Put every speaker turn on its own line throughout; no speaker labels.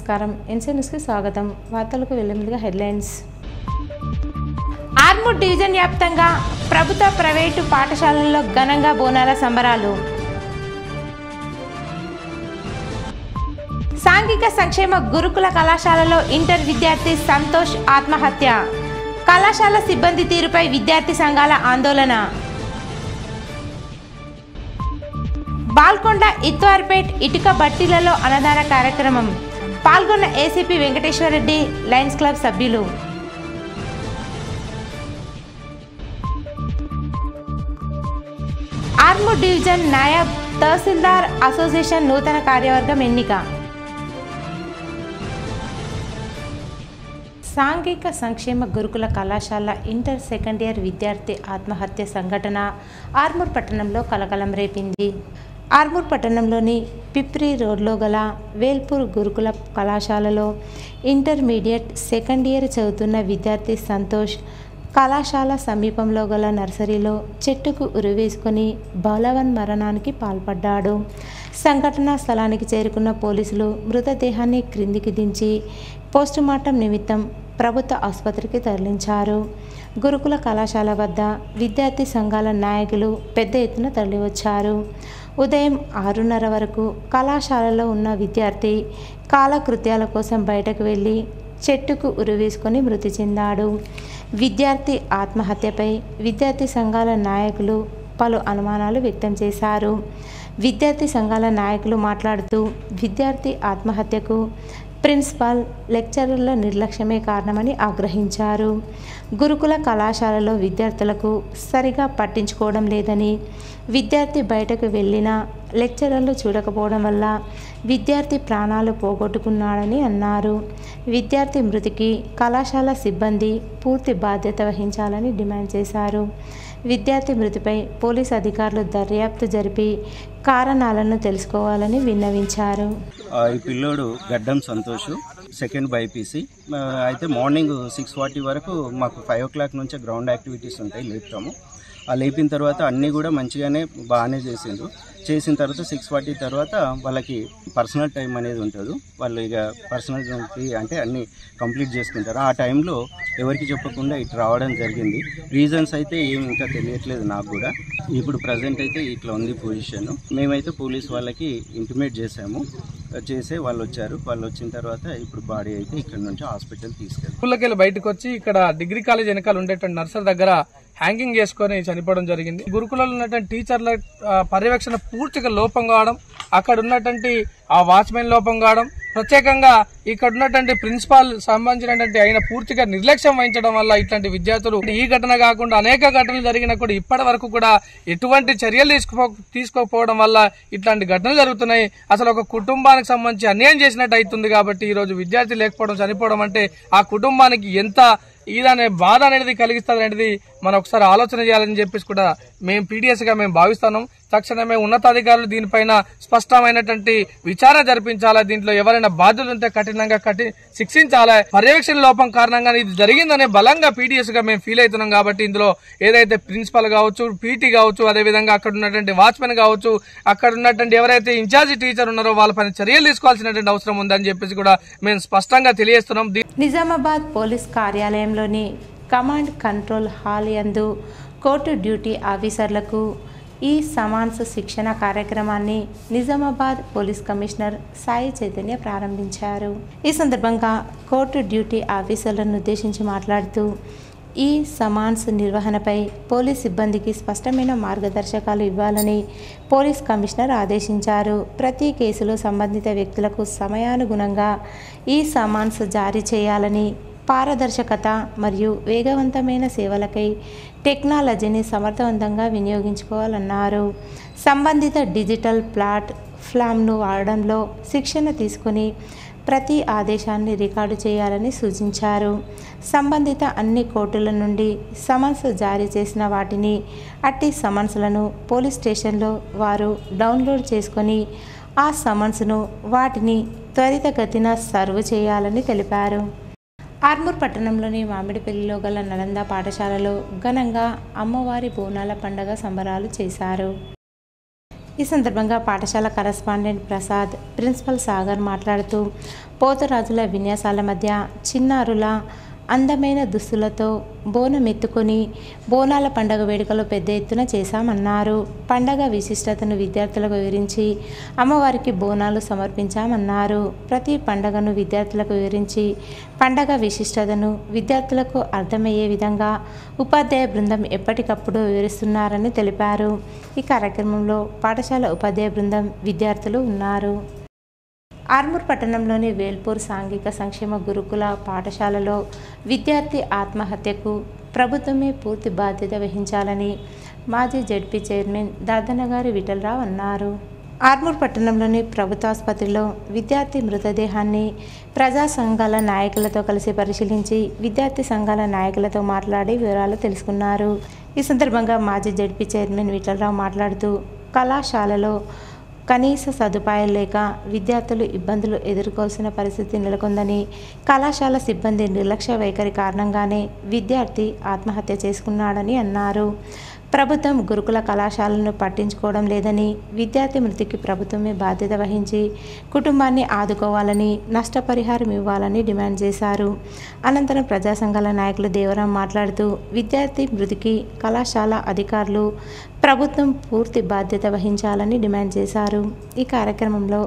నమస్కారం. ఎన్సీ న్యూస్కి స్వాగతం. వార్తలకు వెళ్లే ముందుగా హెడ్లైన్స్. ఆర్మూర్ డివిజన్ వ్యాప్తంగా ప్రభుత్వ ప్రైవేటు పాఠశాలల్లో ఘనంగా బోనాల సంబరాలు. సాంఘిక సంక్షేమ గురుకుల కళాశాలలో ఇంటర్ విద్యార్థి సంతోష్ ఆత్మహత్య. కళాశాల సిబ్బంది తీరుపై విద్యార్థి సంఘాల ఆందోళన. బాల్కొండ ఇత్వార్పేట్ ఇటుక బట్టీలలో అన్నదాన కార్యక్రమం. పాల్గొన్న ఏసీపీ వెంకటేశ్వరరెడ్డి, లయన్స్ క్లబ్ సభ్యులు. ఆర్మూర్ డివిజన్ నాయబ్ తహసీల్దార్ అసోసియేషన్ నూతన కార్యవర్గం ఎన్నిక. సాంఘిక సంక్షేమ గురుకుల కళాశాల ఇంటర్ సెకండ్ ఇయర్ విద్యార్థి ఆత్మహత్య సంఘటన ఆర్మూర్ పట్టణంలో కలకలం రేపింది. ఆర్మూర్ పట్టణంలోని పిప్రి రోడ్లో గల వేల్పూర్ గురుకుల కళాశాలలో ఇంటర్మీడియట్ సెకండ్ ఇయర్ చదువుతున్న విద్యార్థి సంతోష్ కళాశాల సమీపంలో గల నర్సరీలో చెట్టుకు ఉరివేసుకొని బలవన్ మరణానికి పాల్పడ్డాడు. సంఘటనా స్థలానికి చేరుకున్న పోలీసులు మృతదేహాన్ని క్రిందికి దించి పోస్టుమార్టం నిమిత్తం ప్రభుత్వ ఆసుపత్రికి తరలించారు. గురుకుల కళాశాల వద్ద విద్యార్థి సంఘాల నాయకులు పెద్ద ఎత్తున తరలివచ్చారు. ఉదయం 6:30 వరకు కళాశాలలో ఉన్న విద్యార్థి కాలకృత్యాల కోసం బయటకు వెళ్ళి చెట్టుకు ఉరివేసుకొని మృతి చెందాడు. విద్యార్థి ఆత్మహత్యపై విద్యార్థి సంఘాల నాయకులు పలు అనుమానాలు వ్యక్తం చేశారు. విద్యార్థి సంఘాల నాయకులు మాట్లాడుతూ విద్యార్థి ఆత్మహత్యకు ప్రిన్సిపాల్, లెక్చరర్ల నిర్లక్ష్యమే కారణమని ఆగ్రహించారు. గురుకుల కళాశాలలో విద్యార్థులకు సరిగా పట్టించుకోవడం లేదని, విద్యార్థి బయటకు వెళ్ళినా లెక్చరర్లు చూడకపోవడం వల్ల విద్యార్థి ప్రాణాలు పోగొట్టుకున్నాడని అన్నారు. విద్యార్థి మృతికి కళాశాల సిబ్బంది పూర్తి బాధ్యత వహించాలని డిమాండ్ చేశారు. విద్యార్థి మృతిపై పోలీసు అధికారులు దర్యాప్తు జరిపి కారణాలను తెలుసుకోవాలని విన్నవించారు.
ఈ పిల్లోడు గడ్డం సంతోష్, సెకండ్ బైపీసీ. అయితే మార్నింగ్ 6:40 వరకు మాకు 5 o'clock నుంచే గ్రౌండ్ యాక్టివిటీస్ ఉంటాయి, లేపుతాము. ఆ లేపిన తర్వాత అన్నీ కూడా బాగానే చేసిన తర్వాత 6:40 తర్వాత వాళ్ళకి పర్సనల్ టైం అనేది ఉంటుంది. వాళ్ళు ఇక పర్సనల్ అంటే అన్నీ కంప్లీట్ చేసుకుంటారు. ఆ టైంలో ఎవరికి చెప్పకుండా ఇటు రావడం జరిగింది. రీజన్స్ అయితే ఏమి ఇంకా తెలియట్లేదు నాకు కూడా. ఇప్పుడు ప్రజెంట్ అయితే ఇట్లా ఉంది పొజిషన్. మేమైతే పోలీస్ వాళ్ళకి ఇంటిమేట్ చేసే వాళ్ళు వచ్చారు. వాళ్ళు వచ్చిన తర్వాత ఇప్పుడు బాడీ అయితే ఇక్కడ నుంచి హాస్పిటల్ తీసుకెళ్ళి
స్కూల్లోకి బయటకు వచ్చి ఇక్కడ డిగ్రీ కాలేజ్ వెనకాల ఉండేటువంటి నర్సరీ దగ్గర హ్యాంగింగ్ చేసుకుని చనిపోవడం జరిగింది. గురుకులలో ఉన్నటువంటి టీచర్ల పర్యవేక్షణ పూర్తిగా లోపం కావడం, అక్కడ ఉన్నటువంటి ఆ వాచ్మెన్ లోపం కావడం, ప్రత్యేకంగా ఇక్కడ ఉన్నటువంటి ప్రిన్సిపాల్ సంబంధించినటువంటి ఆయన పూర్తిగా నిర్లక్ష్యం వహించడం వల్ల ఇట్లాంటి విద్యార్థులు ఈ ఘటన కాకుండా అనేక ఘటనలు జరిగినా కూడా ఇప్పటి వరకు కూడా ఎటువంటి చర్యలు తీసుకోకపోవడం వల్ల ఇట్లాంటి ఘటనలు జరుగుతున్నాయి. అసలు ఒక కుటుంబానికి సంబంధించి అన్యాయం చేసినట్టు అవుతుంది. కాబట్టి ఈ రోజు విద్యార్థి లేకపోవడం, చనిపోవడం అంటే ఆ కుటుంబానికి ఎంత ఇదనే బాధ అనేది కలిగిస్తుంది అనేది మనం ఒకసారి ఆలోచన చేయాలని చెప్పేసి కూడా మేము పీడిఎస్ గా మేము భావిస్తున్నాం. తక్షణమే ఉన్నతాధికారులు దీనిపైన స్పష్టమైనటువంటి విచారణ జరిపించాలా. దీంట్లో ఎవరైనా బాధ్యులు ఉంటే కఠినంగా శిక్షించాలా. పర్యవేక్షణ లోపం కారణంగా ఇది జరిగిందనే బలంగా పీడిఎస్ గా మేము ఫీల్ అవుతున్నాం. కాబట్టి ఇందులో ఏదైతే ప్రిన్సిపల్ కావచ్చు, పీటీ కావచ్చు, అదేవిధంగా అక్కడ ఉన్నటువంటి వాచ్మెన్ కావచ్చు, అక్కడ ఉన్నటువంటి ఎవరైతే ఇన్ఛార్జి టీచర్ ఉన్నారో వాళ్ళపైన చర్యలు తీసుకోవాల్సినటువంటి అవసరం ఉందని చెప్పేసి కూడా మేము స్పష్టంగా తెలియజేస్తున్నాం.
నిజామాబాద్ పోలీస్ కార్యాలయంలోని కమాండ్ కంట్రోల్ హాల్ యందు కోర్టు డ్యూటీ ఆఫీసర్లకు ఈ సమాన్స్ శిక్షణ కార్యక్రమాన్ని నిజామాబాద్ పోలీస్ కమిషనర్ సాయి చైతన్య ప్రారంభించారు. ఈ సందర్భంగా కోర్టు డ్యూటీ ఆఫీసర్లను ఉద్దేశించి మాట్లాడుతూ ఈ సమాన్స్ నిర్వహణపై పోలీస్ సిబ్బందికి స్పష్టమైన మార్గదర్శకాలు ఇవ్వాలని పోలీస్ కమిషనర్ ఆదేశించారు. ప్రతి కేసులో సంబంధిత వ్యక్తులకు సమయానుగుణంగా ఈ సమాన్స్ జారీ చేయాలని, పారదర్శకత మరియు వేగవంతమైన సేవలకై టెక్నాలజీని సమర్థవంతంగా వినియోగించుకోవాలన్నారు. సంబంధిత డిజిటల్ ప్లాట్ఫామ్ను వాడడంలో శిక్షణ తీసుకుని ప్రతి ఆదేశాన్ని రికార్డు చేయాలని సూచించారు. సంబంధిత అన్ని కోర్టుల నుండి సమన్స్ జారీ చేసిన వాటిని, అట్టి సమన్స్లను పోలీస్ స్టేషన్లో వారు డౌన్లోడ్ చేసుకొని ఆ సమన్స్ను వాటిని త్వరితగతిన సర్వ్ చేయాలని తెలిపారు. ఆర్మూర్ పట్టణంలోని మామిడిపల్లిలో గల నలంద పాఠశాలలో ఘనంగా అమ్మవారి బోనాల పండుగ సంబరాలు చేశారు. ఈ సందర్భంగా పాఠశాల కరస్పాండెంట్ ప్రసాద్, ప్రిన్సిపల్ సాగర్ మాట్లాడుతూ పోతురాజుల విన్యాసాల మధ్య చిన్నారుల అందమైన దుస్తులతో బోనం ఎత్తుకొని బోనాల పండగ వేడుకలు పెద్ద ఎత్తున చేశామన్నారు. పండగ విశిష్టతను విద్యార్థులకు వివరించి అమ్మవారికి బోనాలు సమర్పించామన్నారు. ప్రతి పండగను విద్యార్థులకు వివరించి పండగ విశిష్టతను విద్యార్థులకు అర్థమయ్యే విధంగా ఉపాధ్యాయ బృందం ఎప్పటికప్పుడు వివరిస్తున్నారని తెలిపారు. ఈ కార్యక్రమంలో పాఠశాల ఉపాధ్యాయ బృందం, విద్యార్థులు ఉన్నారు. ఆర్మూర్ పట్టణంలోని వేల్పూర్ సాంఘిక సంక్షేమ గురుకుల పాఠశాలలో విద్యార్థి ఆత్మహత్యకు ప్రభుత్వమే పూర్తి బాధ్యత వహించాలని మాజీ జెడ్పీ చైర్మన్ దాదనగారి విఠలరావు అన్నారు. ఆర్మూర్ పట్టణంలోని ప్రభుత్వాసుపత్రిలో విద్యార్థి మృతదేహాన్ని ప్రజా సంఘాల నాయకులతో కలిసి పరిశీలించి విద్యార్థి సంఘాల నాయకులతో మాట్లాడి వివరాలు తెలుసుకున్నారు. ఈ సందర్భంగా మాజీ జెడ్పీ చైర్మన్ విఠలరావు మాట్లాడుతూ కళాశాలలో కనీస సదుపాయాలు లేక విద్యార్థులు ఇబ్బందులు ఎదుర్కోవాల్సిన పరిస్థితి నెలకొందని, కళాశాల సిబ్బంది నిర్లక్ష్య వైఖరి కారణంగానే విద్యార్థి ఆత్మహత్య చేసుకున్నాడని అన్నారు. ప్రభుత్వం గురుకుల కళాశాలను పట్టించుకోవడం లేదని, విద్యార్థి మృతికి ప్రభుత్వమే బాధ్యత వహించి కుటుంబాన్ని ఆదుకోవాలని, నష్టపరిహారం ఇవ్వాలని డిమాండ్ చేశారు. అనంతరం ప్రజా సంఘాల నాయకులు దేవరాం మాట్లాడుతూ విద్యార్థి మృతికి కళాశాల అధికారులు, ప్రభుత్వం పూర్తి బాధ్యత వహించాలని డిమాండ్ చేశారు. ఈ కార్యక్రమంలో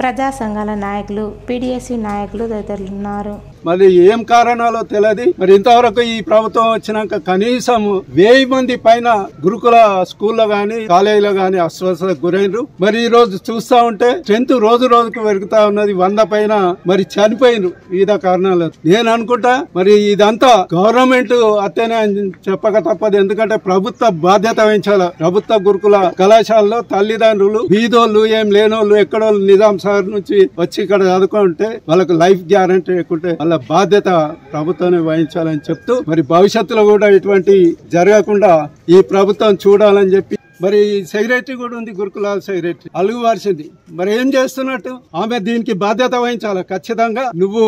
ప్రజా సంఘాల నాయకులు, పీడీఎస్యూ నాయకులు తదితరులున్నారు.
మరి ఏం కారణాలో తెలియదు. మరి ఇంతవరకు ఈ ప్రభుత్వం వచ్చినాక కనీసం 1000 మంది పైన గురుకుల స్కూల్లో గాని కాలేజీలో గాని అస్వస్థతకు గురైనరు. మరి ఈ రోజు చూస్తా ఉంటే స్ట్రెంత్ రోజు రోజుకు పెరుగుతా ఉన్నది. 100 పైన మరి చనిపోయినరు వివిధ కారణాలు. నేను అనుకుంటా మరి ఇదంతా గవర్నమెంట్ అత్తేనే అని చెప్పక తప్పదు. ఎందుకంటే ప్రభుత్వ బాధ్యత వహించాలి. ప్రభుత్వ గురుకుల కళాశాలలో తల్లిదండ్రులు బీదోళ్ళు, ఏం లేనోళ్ళు, ఎక్కడో నిజాం సాగర్ నుంచి వచ్చి ఇక్కడ చదువుకుంటే వాళ్ళకు లైఫ్ గ్యారంటీ లేకుంటే వాళ్ళ బాధ్యత ప్రభుత్వాన్ని వహించాలని చెప్తూ మరి భవిష్యత్తులో కూడా ఇటువంటి జరగకుండా ఈ ప్రభుత్వం చూడాలని చెప్పి మరి సెక్రటరీ కూడా ఉంది, గురుకులాల సెక్రటరీ అలుగు వార్చింది. మరి ఏం చేస్తున్నట్టు ఆమె దీనికి బాధ్యత వహించాలి. ఖచ్చితంగా నువ్వు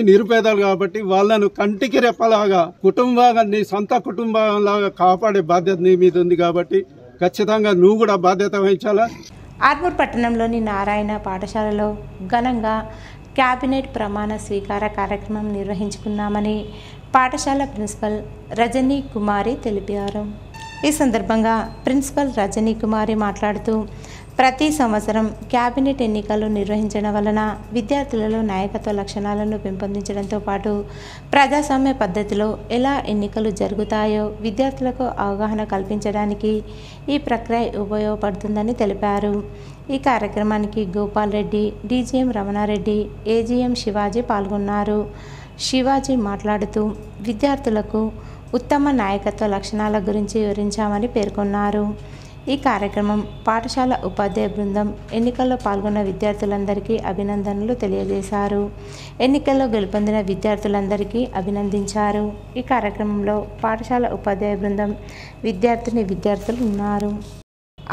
నిరుపేదలు కాబట్టి వాళ్ళను కంటికి రెప్పలాగా కుటుంబంగా, నీ సొంత కుటుంబంలాగా కాపాడే బాధ్యత నీ మీద ఉంది కాబట్టి ఖచ్చితంగా నువ్వు కూడా బాధ్యత వహించాలా.
ఆర్మూర్ పట్టణంలోని నారాయణ పాఠశాలలో ఘనంగా క్యాబినెట్ ప్రమాణ స్వీకార కార్యక్రమం నిర్వహించుకున్నామని పాఠశాల ప్రిన్సిపల్ రజనీ కుమారి తెలిపారు. ఈ సందర్భంగా ప్రిన్సిపల్ రజనీ కుమారి మాట్లాడుతూ ప్రతి సంవత్సరం క్యాబినెట్ ఎన్నికలు నిర్వహించడం వలన విద్యార్థులలో నాయకత్వ లక్షణాలను పెంపొందించడంతో పాటు ప్రజాస్వామ్య పద్ధతిలో ఎలా ఎన్నికలు జరుగుతాయో విద్యార్థులకు అవగాహన కల్పించడానికి ఈ ప్రక్రియ ఉపయోగపడుతుందని తెలిపారు. ఈ కార్యక్రమానికి గోపాల్ రెడ్డి, డీజీఎం రమణారెడ్డి, ఏజీఎం శివాజీ పాల్గొన్నారు. శివాజీ మాట్లాడుతూ విద్యార్థులకు ఉత్తమ నాయకత్వ లక్షణాల గురించి వివరించామని పేర్కొన్నారు. ఈ కార్యక్రమం పాఠశాల ఉపాధ్యాయ బృందం ఎన్నికల్లో పాల్గొన్న విద్యార్థులందరికీ అభినందనలు తెలియజేశారు. ఎన్నికల్లో గెలుపొందిన విద్యార్థులందరికీ అభినందించారు. ఈ కార్యక్రమంలో పాఠశాల ఉపాధ్యాయ బృందం, విద్యార్థులు ఉన్నారు.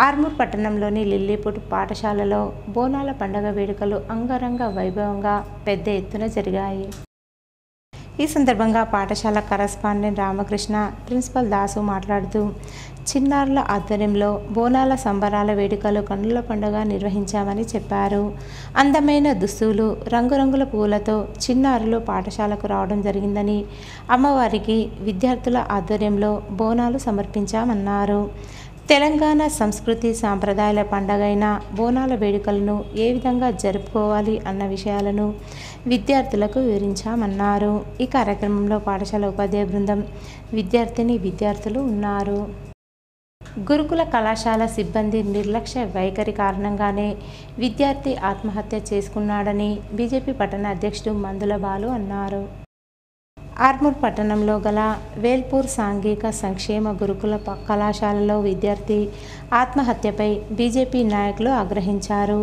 ఆర్మూర్ పట్టణంలోని లిల్లీపుట్ పాఠశాలలో బోనాల పండుగ వేడుకలు అంగరంగ వైభవంగా పెద్ద ఎత్తున జరిగాయి. ఈ సందర్భంగా పాఠశాల కరస్పాండెంట్ రామకృష్ణ, ప్రిన్సిపల్ దాసు మాట్లాడుతూ చిన్నారుల ఆధ్వర్యంలో బోనాల సంబరాల వేడుకలు కన్నుల పండుగ నిర్వహించామని చెప్పారు. అందమైన దుస్తులు, రంగురంగుల పూలతో చిన్నారులు పాఠశాలకు రావడం జరిగిందని, అమ్మవారికి విద్యార్థుల ఆధ్వర్యంలో బోనాలు సమర్పించామన్నారు. తెలంగాణ సంస్కృతి సాంప్రదాయాల పండగైన బోనాల వేడుకలను ఏ విధంగా జరుపుకోవాలి అన్న విషయాలను విద్యార్థులకు వివరించామన్నారు. ఈ కార్యక్రమంలో పాఠశాల ఉపాధ్యాయ బృందం, విద్యార్థులు ఉన్నారు. గురుకుల కళాశాల సిబ్బంది నిర్లక్ష్య వైఖరి కారణంగానే విద్యార్థి ఆత్మహత్య చేసుకున్నాడని బీజేపీ పట్టణ అధ్యక్షుడు మందుల బాలు అన్నారు. ఆర్మూర్ పట్టణంలో గల వేల్పూర్ సాంఘిక సంక్షేమ గురుకుల కళాశాలలో విద్యార్థి ఆత్మహత్యపై బీజేపీ నాయకులు ఆగ్రహించారు.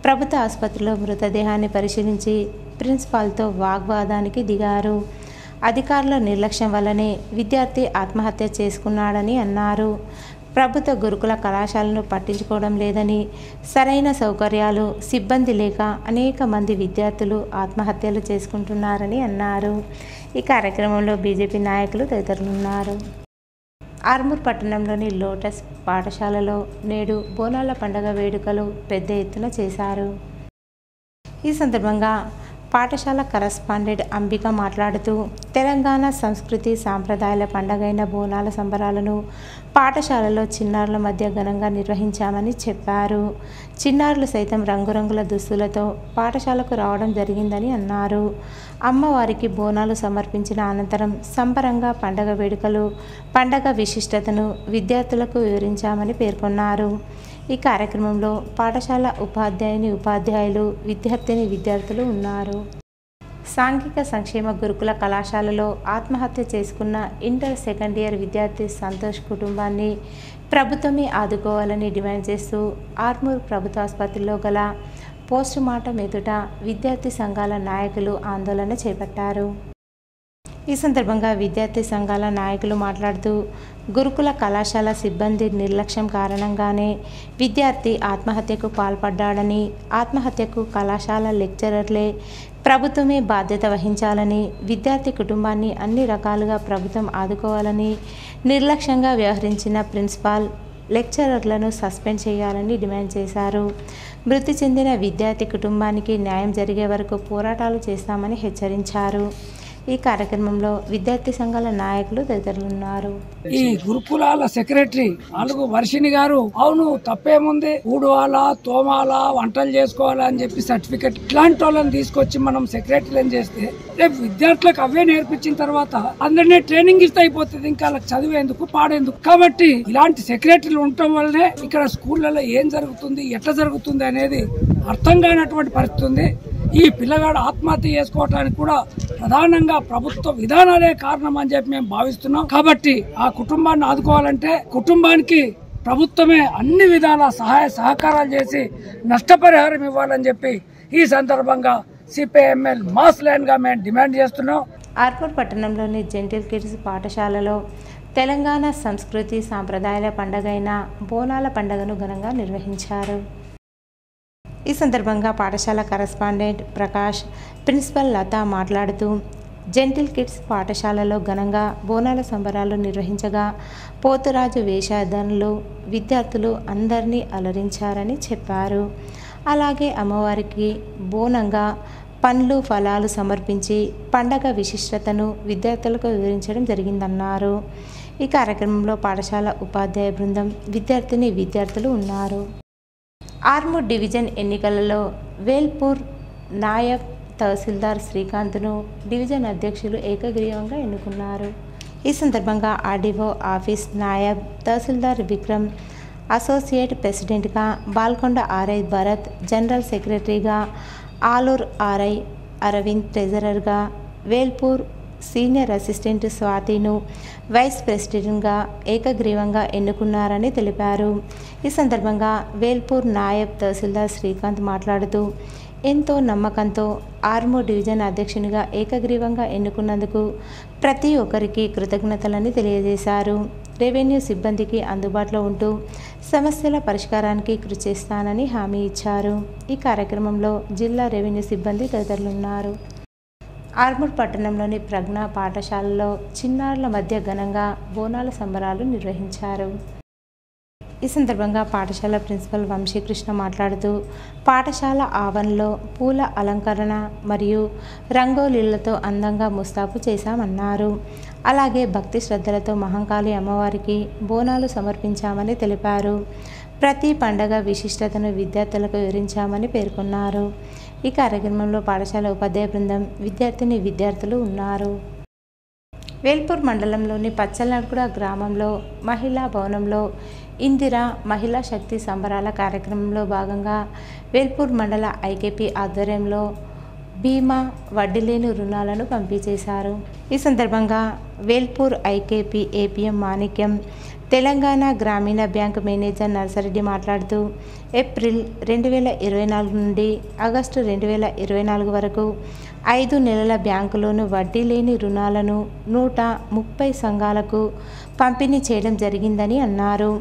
ప్రభుత్వ ఆసుపత్రిలో మృతదేహాన్ని పరిశీలించి ప్రిన్సిపాల్తో వాగ్వాదానికి దిగారు. అధికారుల నిర్లక్ష్యం వల్లనే విద్యార్థి ఆత్మహత్య చేసుకున్నాడని అన్నారు. ప్రభుత్వ గురుకుల కళాశాలను పట్టించుకోవడం లేదని, సరైన సౌకర్యాలు, సిబ్బంది లేక అనేక మంది విద్యార్థులు ఆత్మహత్యలు చేసుకుంటున్నారని అన్నారు. ఈ కార్యక్రమంలో బీజేపీ నాయకులు తదితరులు ఉన్నారు. ఆర్మూర్ పట్టణంలోని లోటస్ పాఠశాలలో నేడు బోనాల పండుగ వేడుకలు పెద్ద ఎత్తున చేశారు. ఈ సందర్భంగా పాఠశాల కరస్పాండెంట్ అంబిక మాట్లాడుతూ తెలంగాణ సంస్కృతి సాంప్రదాయాల పండుగైన బోనాల సంబరాలను పాఠశాలలో చిన్నారుల మధ్య ఘనంగా నిర్వహించామని చెప్పారు. చిన్నారులు సైతం రంగురంగుల దుస్తులతో పాఠశాలకు రావడం జరిగిందని అన్నారు. అమ్మవారికి బోనాలు సమర్పించిన అనంతరం సంబరంగా పండగ వేడుకలు, పండగ విశిష్టతను విద్యార్థులకు వివరించామని పేర్కొన్నారు. ఈ కార్యక్రమంలో పాఠశాల ఉపాధ్యాయులు, విద్యార్థులు ఉన్నారు. సాంఘిక సంక్షేమ గురుకుల కళాశాలలో ఆత్మహత్య చేసుకున్న ఇంటర్ సెకండ్ ఇయర్ విద్యార్థి సంతోష్ కుటుంబాన్ని ప్రభుత్వమే ఆదుకోవాలని డిమాండ్ చేస్తూ ఆర్మూర్ ప్రభుత్వ ఆసుపత్రిలో గల పోస్ట్ మార్టం ఎదుట విద్యార్థి సంఘాల నాయకులు ఆందోళన చేపట్టారు. ఈ సందర్భంగా విద్యార్థి సంఘాల నాయకులు మాట్లాడుతూ గురుకుల కళాశాల సిబ్బంది నిర్లక్ష్యం కారణంగానే విద్యార్థి ఆత్మహత్యకు పాల్పడ్డాడని, ఆత్మహత్యకు కళాశాల లెక్చరర్లే ప్రభుత్వమే బాధ్యత వహించాలని, విద్యార్థి కుటుంబాన్ని అన్ని రకాలుగా ప్రభుత్వం ఆదుకోవాలని, నిర్లక్ష్యంగా వ్యవహరించిన ప్రిన్సిపాల్, లెక్చరర్లను సస్పెండ్ చేయాలని డిమాండ్ చేశారు. మృతి చెందిన విద్యార్థి కుటుంబానికి న్యాయం జరిగే వరకు పోరాటాలు చేస్తామని హెచ్చరించారు. ఈ కార్యక్రమంలో విద్యార్థి సంఘాల నాయకులు తదితరులున్నారు.
ఈ గురుకులాల సెక్రటరీ నాలుగు వర్షిణి గారు, అవును తప్పేముంది, ఊడవాలా, తోమాలా, వంటలు చేసుకోవాలా అని చెప్పి సర్టిఫికెట్ ఇట్లాంటి వాళ్ళని తీసుకొచ్చి మనం సెక్రటరీలను చేస్తే రేపు విద్యార్థులకు అవే నేర్పించిన తర్వాత అందరినీ ట్రైనింగ్ ఇస్తే అయిపోతుంది. ఇంకా వాళ్ళకి చదివేందుకు పాడేందుకు. కాబట్టి ఇలాంటి సెక్రటరీలు ఉండటం వల్లనే ఇక్కడ స్కూళ్లలో ఏం జరుగుతుంది, ఎట్లా జరుగుతుంది అనేది అర్థం కానటువంటి పరిస్థితి ఉంది. ఈ పిల్లగాడు ఆత్మహత్య చేసుకోవడానికి కూడా ప్రధానంగా ప్రభుత్వ విధానాలే కారణం అని చెప్పి మేము భావిస్తున్నాం. కాబట్టి ఆ కుటుంబాన్ని ఆదుకోవాలంటే కుటుంబానికి ప్రభుత్వమే అన్ని విధాల సహాయ సహకారాలు చేసి నష్టపరిహారం ఇవ్వాలని చెప్పి ఈ సందర్భంగా సిపిఐఎంఎల్ మాస్ లైన్ గా మేము డిమాండ్ చేస్తున్నాం.
ఆర్మూర్ పట్టణంలోని జెంటిల్ కిడ్స్ పాఠశాలలో తెలంగాణ సంస్కృతి సాంప్రదాయాల పండుగైన బోనాల పండుగను ఘనంగా నిర్వహించారు. ఈ సందర్భంగా పాఠశాల కరస్పాండెంట్ ప్రకాష్, ప్రిన్సిపల్ లత మాట్లాడుతూ జెంటిల్ కిడ్స్ పాఠశాలలో ఘనంగా బోనాల సంబరాలు నిర్వహించగా పోతురాజు వేషధారణలు విద్యార్థులు అందరినీ అలరించారని చెప్పారు. అలాగే అమ్మవారికి బోనంగా పండ్లు, ఫలాలు సమర్పించి పండగ విశిష్టతను విద్యార్థులకు వివరించడం జరిగిందన్నారు. ఈ కార్యక్రమంలో పాఠశాల ఉపాధ్యాయ బృందం, విద్యార్థులు ఉన్నారు. ఆర్మూర్ డివిజన్ ఎన్నికలలో వేల్పూర్ నాయబ్ తహసీల్దార్ శ్రీకాంత్ను డివిజన్ అధ్యక్షులు ఏకగ్రీవంగా ఎన్నుకున్నారు. ఈ సందర్భంగా RDO office naib tahsildar Vikram, associate ప్రెసిడెంట్గా బాల్కొండ ఆర్ఐ భరత్, జనరల్ సెక్రటరీగా ఆలూర్ ఆర్ఐ అరవింద్, ట్రెజరర్గా వేల్పూర్ సీనియర్ అసిస్టెంట్ స్వాతిను వైస్ ప్రెసిడెంట్గా ఏకగ్రీవంగా ఎన్నుకున్నారని తెలిపారు. ఈ సందర్భంగా వేల్పూర్ నాయబ్ తహసీల్దార్ శ్రీకాంత్ మాట్లాడుతూ ఎంతో నమ్మకంతో ఆర్మూర్ డివిజన్ అధ్యక్షునిగా ఏకగ్రీవంగా ఎన్నుకున్నందుకు ప్రతి ఒక్కరికి కృతజ్ఞతలని తెలియజేశారు. రెవెన్యూ సిబ్బందికి అందుబాటులో ఉంటూ సమస్యల పరిష్కారానికి కృషి చేస్తానని హామీ ఇచ్చారు. ఈ కార్యక్రమంలో జిల్లా రెవెన్యూ సిబ్బంది తదితరులున్నారు. ఆర్మూర్ పట్టణంలోని ప్రజ్ఞ పాఠశాలలో చిన్నారుల మధ్య ఘనంగా బోనాల సంబరాలు నిర్వహించారు. ఈ సందర్భంగా పాఠశాల ప్రిన్సిపల్ వంశీకృష్ణ మాట్లాడుతూ పాఠశాల ఆవరణలో పూల అలంకరణ మరియు రంగోలీలతో అందంగా ముస్తాబు చేశామన్నారు. అలాగే భక్తి శ్రద్ధలతో మహంకాళి అమ్మవారికి బోనాలు సమర్పించామని తెలిపారు. ప్రతి పండగ విశిష్టతను విద్యార్థులకు వివరించామని పేర్కొన్నారు. ఈ కార్యక్రమంలో పాఠశాల ఉపాధ్యాయ బృందం, విద్యార్థులు ఉన్నారు. వేల్పూర్ మండలంలోని పచ్చలనగూడ గ్రామంలో మహిళా భవనంలో ఇందిరా మహిళా శక్తి సంబరాల కార్యక్రమంలో భాగంగా వేల్పూర్ మండల ఐకేపీ ఆధ్వర్యంలో బీమా వడ్డీ లేని రుణాలను పంపిణీ చేశారు. ఈ సందర్భంగా Velpur IKP APM Manikyam, Telangana Grameena bank manager Narsa Reddy మాట్లాడుతూ ఏప్రిల్ 2024 నుండి ఆగస్టు 2024 వరకు 5 నెలల బ్యాంకు లోను వడ్డీ లేని రుణాలను 130 సంఘాలకు పంపిణీ చేయడం జరిగిందని అన్నారు.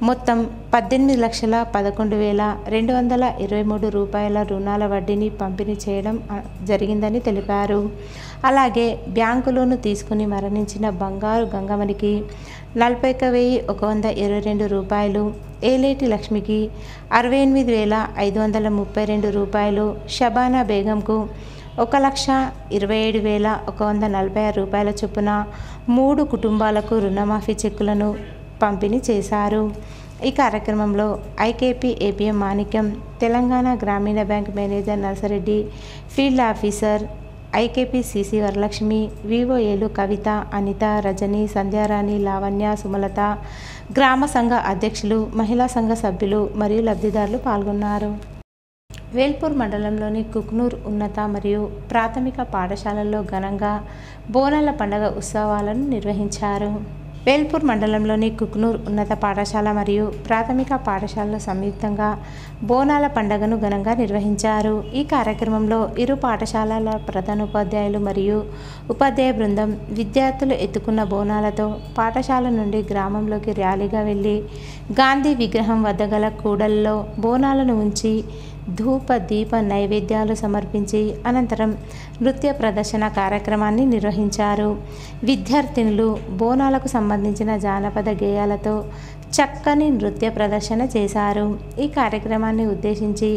మొత్తం 18,11,223 రూపాయల రుణాల వడ్డీని పంపిణీ చేయడం జరిగిందని తెలిపారు. అలాగే బ్యాంకు లోను తీసుకుని మరణించిన బంగారు గంగమ్మనికి 41,122 రూపాయలు, ఏలేటి లక్ష్మికి 68,532 రూపాయలు, షబానా బేగంకు 1,27,146 రూపాయల చొప్పున 3 కుటుంబాలకు రుణమాఫీ చెక్కులను పంపిణీ చేశారు. ఈ కార్యక్రమంలో IKP APM Manikyam, Telangana Grameena bank manager Narsareddy, field officer IKP CC Varalakshmi, వివోఏలు కవిత, అనిత, రజని, సంధ్యారాణి, లావణ్య, సుమలత, గ్రామ సంఘ అధ్యక్షులు, మహిళా సంఘ సభ్యులు మరియు లబ్ధిదారులు పాల్గొన్నారు. వేల్పూర్ మండలంలోని కుక్నూర్ ఉన్నత మరియు ప్రాథమిక పాఠశాలల్లో ఘనంగా బోనాల పండుగ ఉత్సవాలను నిర్వహించారు. వేల్పూర్ మండలంలోని కుక్నూర్ ఉన్నత పాఠశాల మరియు ప్రాథమిక పాఠశాలలో సంయుక్తంగా బోనాల పండుగను ఘనంగా నిర్వహించారు. ఈ కార్యక్రమంలో ఇరు పాఠశాలల ప్రధానోపాధ్యాయులు మరియు ఉపాధ్యాయ బృందం విద్యార్థులు ఎత్తుకున్న బోనాలతో పాఠశాల నుండి గ్రామంలోకి ర్యాలీగా వెళ్లి గాంధీ విగ్రహం వద్ద గల కూడల్లో బోనాలను ఉంచి ధూప దీప నైవేద్యాలు సమర్పించి అనంతరం నృత్య ప్రదర్శన కార్యక్రమాన్ని నిర్వహించారు. విద్యార్థినులు బోనాలకు సంబంధించిన జానపద గేయాలతో చక్కని నృత్య ప్రదర్శన చేశారు. ఈ కార్యక్రమాన్ని ఉద్దేశించి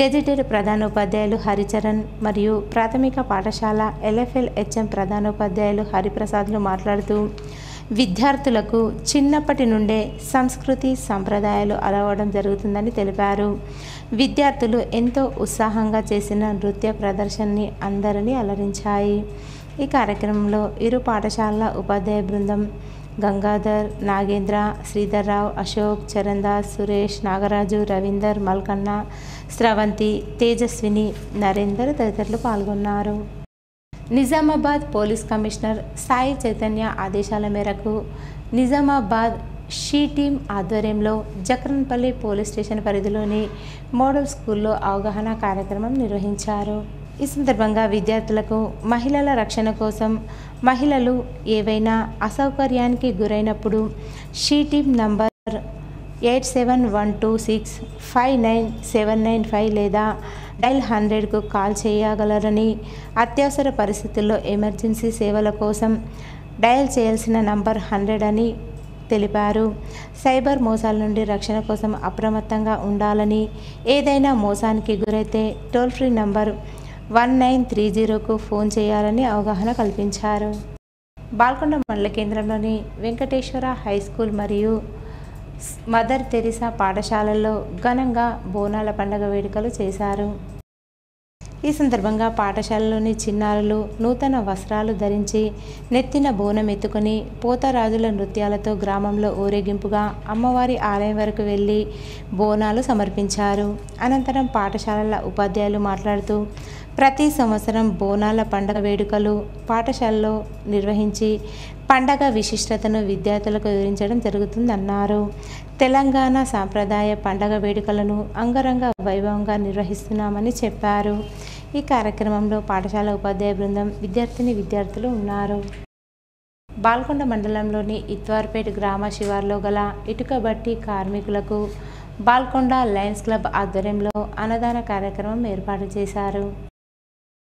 గెజిటెడ్ ప్రధానోపాధ్యాయులు హరిచరణ్ మరియు ప్రాథమిక పాఠశాల ఎల్ఎఫ్ఎల్ హెచ్ఎం ప్రధానోపాధ్యాయులు హరిప్రసాద్లు మాట్లాడుతూ విద్యార్థులకు చిన్నప్పటి నుండే సంస్కృతి సంప్రదాయాలు అలవడం జరుగుతుందని తెలిపారు. విద్యార్థులు ఎంతో ఉత్సాహంగా చేసిన నృత్య ప్రదర్శనని అందరినీ అలరించాయి. ఈ కార్యక్రమంలో ఇరు పాఠశాలల ఉపాధ్యాయ బృందం గంగాధర్, నాగేంద్ర, శ్రీధర్రావు, అశోక్, చరణ్దాస్, సురేష్, నాగరాజు, రవీందర్, మల్కన్న, స్రవంతి, తేజస్విని, నరేందర్ తదితరులు పాల్గొన్నారు. నిజామాబాద్ పోలీస్ కమిషనర్ సాయి చైతన్య ఆదేశాల మేరకు నిజామాబాద్ షీ టీమ్ ఆధ్వర్యంలో జక్రన్పల్లి పోలీస్ స్టేషన్ పరిధిలోని మోడల్ స్కూల్లో అవగాహన కార్యక్రమం నిర్వహించారు. ఈ సందర్భంగా విద్యార్థులకు మహిళల రక్షణ కోసం మహిళలు ఏవైనా అసౌకర్యానికి గురైనప్పుడు షీ టీమ్ నంబర్ 8712659795 లేదా డైల్ 100కు కాల్ చేయగలరని, అత్యవసర పరిస్థితుల్లో ఎమర్జెన్సీ సేవల కోసం డయల్ చేయాల్సిన నంబర్ 100 అని తెలిపారు. సైబర్ మోసాల నుండి రక్షణ కోసం అప్రమత్తంగా ఉండాలని, ఏదైనా మోసానికి గురైతే టోల్ ఫ్రీ నంబర్ 1930కు ఫోన్ చేయాలని అవగాహన కల్పించారు. బాల్కొండ మండల కేంద్రంలోని వెంకటేశ్వర హై స్కూల్ మరియు మదర్ తెరిసా పాఠశాలల్లో ఘనంగా బోనాల పండుగ వేడుకలు చేశారు. ఈ సందర్భంగా పాఠశాలలోని చిన్నారులు నూతన వస్త్రాలు ధరించి నెత్తిన బోనం ఎత్తుకొని పోతరాజుల నృత్యాలతో గ్రామంలో ఊరేగింపుగా అమ్మవారి ఆలయం వరకు వెళ్ళి బోనాలు సమర్పించారు. అనంతరం పాఠశాలల ఉపాధ్యాయులు మాట్లాడుతూ ప్రతి సంవత్సరం బోనాల పండుగ వేడుకలు పాఠశాలలో నిర్వహించి పండగ విశిష్టతను విద్యార్థులకు వివరించడం జరుగుతుందన్నారు. తెలంగాణ సాంప్రదాయ పండగ వేడుకలను అంగరంగ వైభవంగా నిర్వహిస్తున్నామని చెప్పారు. ఈ కార్యక్రమంలో పాఠశాల ఉపాధ్యాయ బృందం, విద్యార్థులు ఉన్నారు. బాల్కొండ మండలంలోని ఇత్వార్పేట్ గ్రామ శివార్లో గల ఇటుక బట్టి కార్మికులకు బాల్కొండ లయన్స్ క్లబ్ ఆధ్వర్యంలో అన్నదాన కార్యక్రమం ఏర్పాటు చేశారు.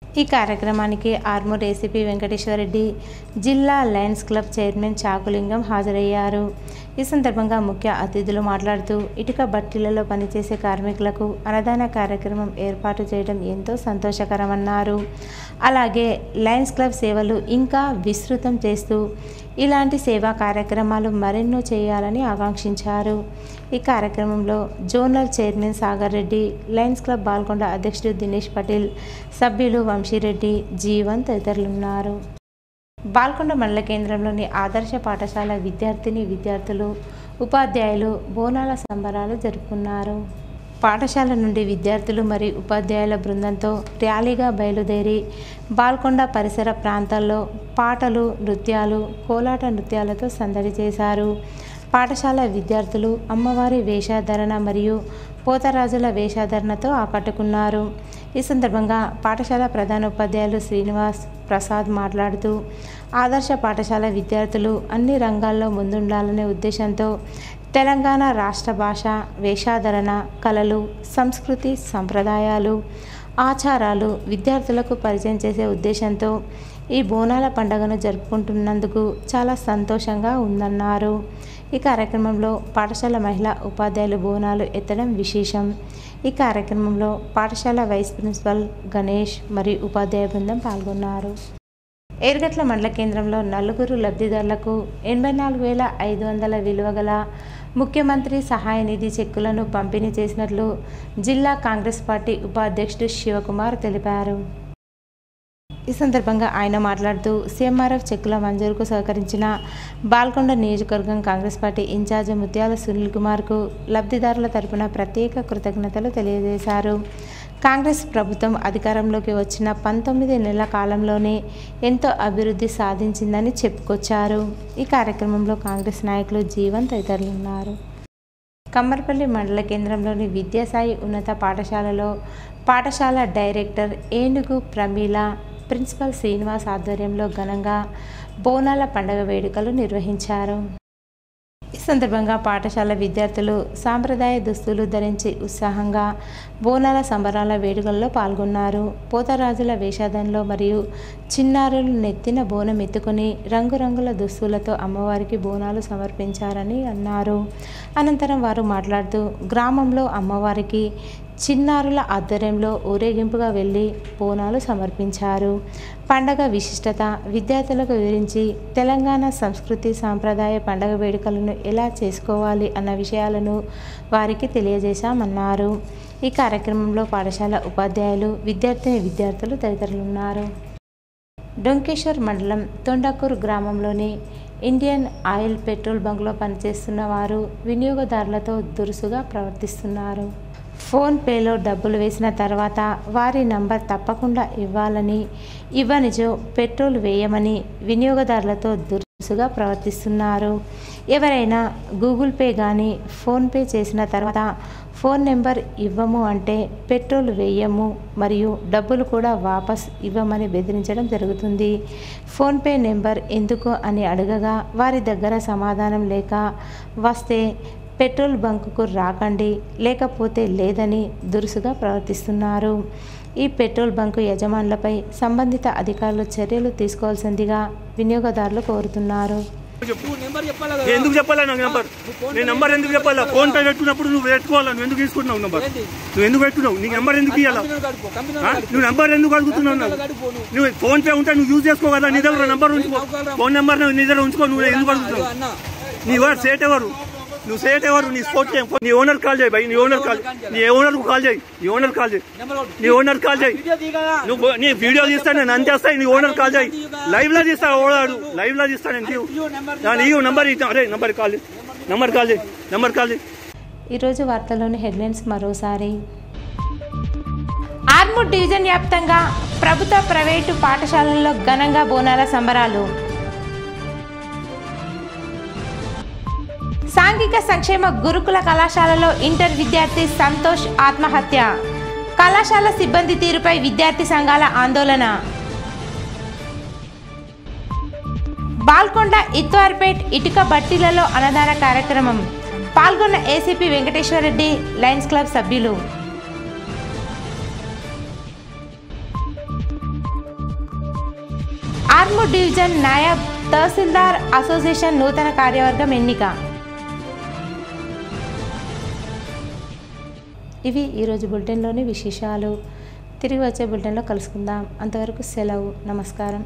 ఈ కార్యక్రమానికి ఆర్మూర్ ఏసీపీ వెంకటేశ్వరరెడ్డి, జిల్లా లయన్స్ క్లబ్ చైర్మన్ చాకులింగం హాజరయ్యారు. ఈ సందర్భంగా ముఖ్య అతిథులు మాట్లాడుతూ ఇటుక బట్టీలలో పనిచేసే కార్మికులకు అన్నదాన కార్యక్రమం ఏర్పాటు చేయడం ఎంతో సంతోషకరమన్నారు. అలాగే లయన్స్ క్లబ్ సేవలు ఇంకా విస్తృతం చేస్తూ ఇలాంటి సేవా కార్యక్రమాలు మరెన్నో చేయాలని ఆకాంక్షించారు. ఈ కార్యక్రమంలో zonal chairman Sagar Reddy, Lions club Balkonda అధ్యక్షుడు దినేష్ పటేల్, సభ్యులు వంశీరెడ్డి, జీవన్ తదితరులున్నారు. బాల్కొండ మండల కేంద్రంలోని ఆదర్శ పాఠశాల విద్యార్థులు, ఉపాధ్యాయులు బోనాల సంబరాలు జరుపుకున్నారు. పాఠశాల నుండి విద్యార్థులు మరియు ఉపాధ్యాయుల బృందంతో ర్యాలీగా బయలుదేరి బాల్కొండ పరిసర ప్రాంతాల్లో పాటలు, నృత్యాలు, కోలాట నృత్యాలతో సందడి చేశారు. పాఠశాల విద్యార్థులు అమ్మవారి వేషధారణ మరియు పోతరాజుల వేషధారణతో ఆకట్టుకున్నారు. ఈ సందర్భంగా పాఠశాల ప్రధానోపాధ్యాయులు శ్రీనివాస్ ప్రసాద్ మాట్లాడుతూ ఆదర్శ పాఠశాల విద్యార్థులు అన్ని రంగాల్లో ముందుండాలనే ఉద్దేశంతో తెలంగాణ రాష్ట్ర భాష, వేషధారణ, కళలు, సంస్కృతి, సంప్రదాయాలు, ఆచారాలు విద్యార్థులకు పరిచయం చేసే ఉద్దేశంతో ఈ బోనాల పండుగను జరుపుకుంటున్నందుకు చాలా సంతోషంగా ఉందన్నారు. ఈ కార్యక్రమంలో పాఠశాల మహిళా ఉపాధ్యాయులు బోనాలు ఎత్తడం విశేషం. ఈ కార్యక్రమంలో పాఠశాల వైస్ ప్రిన్సిపల్ గణేష్ మరియు ఉపాధ్యాయ బృందం పాల్గొన్నారు. ఏర్గట్ల మండల కేంద్రంలో 4 లబ్ధిదారులకు 84,500 విలువ గల ముఖ్యమంత్రి సహాయ నిధి చెక్కులను పంపిణీ చేసినట్లు జిల్లా కాంగ్రెస్ పార్టీ ఉపాధ్యక్షుడు శివకుమార్ తెలిపారు. ఈ సందర్భంగా ఆయన మాట్లాడుతూ సీఎంఆర్ఎఫ్ చెక్కుల మంజూరుకు సహకరించిన బాల్కొండ నియోజకవర్గం కాంగ్రెస్ పార్టీ ఇన్ఛార్జ్ ముత్యాల సునీల్ కుమార్కు లబ్ధిదారుల తరపున ప్రత్యేక కృతజ్ఞతలు తెలియజేశారు. కాంగ్రెస్ ప్రభుత్వం అధికారంలోకి వచ్చిన 19 నెలల కాలంలోనే ఎంతో అభివృద్ధి సాధించిందని చెప్పుకొచ్చారు. ఈ కార్యక్రమంలో కాంగ్రెస్ నాయకులు జీవన్ తదితరులు ఉన్నారు. కమ్మర్పల్లి మండల కేంద్రంలోని విద్యాసాయి ఉన్నత పాఠశాలలో పాఠశాల డైరెక్టర్ ఏనుగు ప్రమీల, ప్రిన్సిపల్ శ్రీనివాస్ ఆధ్వర్యంలో ఘనంగా బోనాల పండుగ వేడుకలు నిర్వహించారు. ఈ సందర్భంగా పాఠశాల విద్యార్థులు సాంప్రదాయ దుస్తులు ధరించి ఉత్సాహంగా బోనాల సంబరాల వేడుకల్లో పాల్గొన్నారు. పోతరాజుల వేషాధనలో మరియు చిన్నారులు నెత్తిన బోనం ఎత్తుకొని రంగురంగుల దుస్తులతో అమ్మవారికి బోనాలు సమర్పించారని అన్నారు. అనంతరం వారు మాట్లాడుతూ గ్రామంలో అమ్మవారికి చిన్నారుల ఆధ్వర్యంలో ఊరేగింపుగా వెళ్ళి బోనాలు సమర్పించారు. పండగ విశిష్టత విద్యార్థులకు వివరించి తెలంగాణ సంస్కృతి సాంప్రదాయ పండగ వేడుకలను ఎలా చేసుకోవాలి అన్న విషయాలను వారికి తెలియజేశామన్నారు. ఈ కార్యక్రమంలో పాఠశాల ఉపాధ్యాయులు, విద్యార్థులు తదితరులున్నారు. డొంకేశ్వర్ మండలం తొండకూరు గ్రామంలోని ఇండియన్ ఆయిల్ పెట్రోల్ బంక్లో పనిచేస్తున్న వారు వినియోగదారులతో దురుసుగా ప్రవర్తిస్తున్నారు. ఫోన్పేలో డబ్బులు వేసిన తర్వాత వారి నంబర్ తప్పకుండా ఇవ్వాలని, ఇవ్వనిచో పెట్రోల్ వేయమని వినియోగదారులతో దురుసుగా ప్రవర్తిస్తున్నారు. ఎవరైనా గూగుల్ పే కానీ ఫోన్పే చేసిన తర్వాత ఫోన్ నెంబర్ ఇవ్వము అంటే పెట్రోల్ వేయము మరియు డబ్బులు కూడా వాపస్ ఇవ్వమని బెదిరించడం జరుగుతుంది. ఫోన్పే నెంబర్ ఎందుకు అని అడగగా వారి దగ్గర సమాధానం లేక వస్తే పెట్రోల్ బంకుకు రాకండి, లేకపోతే లేదని దురుసుగా ప్రవర్తిస్తున్నారు. ఈ పెట్రోల్ బంకు యజమానులపై సంబంధిత అధికారులు చర్యలు తీసుకోవాల్సిందిగా వినియోగదారులు కోరుతున్నారు.
ఎందుకు చెప్పాలా నాకు నెంబర్? నేను నెంబర్ ఎందుకు చెప్పాలా? ఫోన్ పే పెట్టుకున్నప్పుడు నువ్వు పెట్టుకోవాలా? నువ్వు ఎందుకు తీసుకుంటున్నావు నెంబర్? నువ్వు ఎందుకు పెట్టుకున్నావు? నీకు నెంబర్ ఎందుకు ఇవ్వాలా? నువ్వు నెంబర్ ఎందుకు అడుగుతున్నావు? నువ్వు ఫోన్ పే ఉంటే నువ్వు యూజ్ చేసుకో కదా. నీ దగ్గర నెంబర్ ఉంచుకో, ఫోన్ నెంబర్ నీ దగ్గర ఉంచుకో. నువ్వు ఎందుకు అడుగుతున్నావు? నీ వాడు సేట్ ఎవరు? నువ్వు సేట్ ఎవరు? నీ స్పోర్ట్ నీ ఓనర్ కాల్ చేయి భయ్. నీ ఓనర్ కాల్ చేయి. నువ్వు నీ వీడియో తీస్తాను, నేను అంతేస్తాయి. నీ ఓనర్ కాల్ చేయి. లైవ్ లో తీస్తాను, ఓడాడు లైవ్ లో తీస్తాను. నేను నంబర్ అరే నంబర్ కాల్ చేయి.
ఈరోజు వార్తల్లోని హెడ్లైన్స్ మరోసారి. ఆర్మూర్ డివిజన్ వ్యాప్తంగా ప్రభుత్వ ప్రైవేటు పాఠశాలల్లో ఘనంగా బోనాల సంబరాలు. సాంఘిక సంక్షేమ గురుకుల కళాశాలలో ఇంటర్ విద్యార్థి సంతోష్ ఆత్మహత్య. కళాశాల సిబ్బంది తీరుపై విద్యార్థి సంఘాల ఆందోళన. బాల్కొండ ఇత్వార్పేట్ ఇటుక బట్టీలలో అన్నదాన కార్యక్రమం. పాల్గొన్న ఏసీపీ వెంకటేశ్వరరెడ్డి, లయన్స్ క్లబ్ సభ్యులు. ఆర్మూర్ డివిజన్ నాయబ్ తహసీల్దార్ అసోసియేషన్ నూతన కార్యవర్గం ఎన్నిక. ఇవి ఈరోజు బులెటిన్లోని విశేషాలు. తిరిగి వచ్చే బులెటిన్లో కలుసుకుందాం. అంతవరకు సెలవు. నమస్కారం.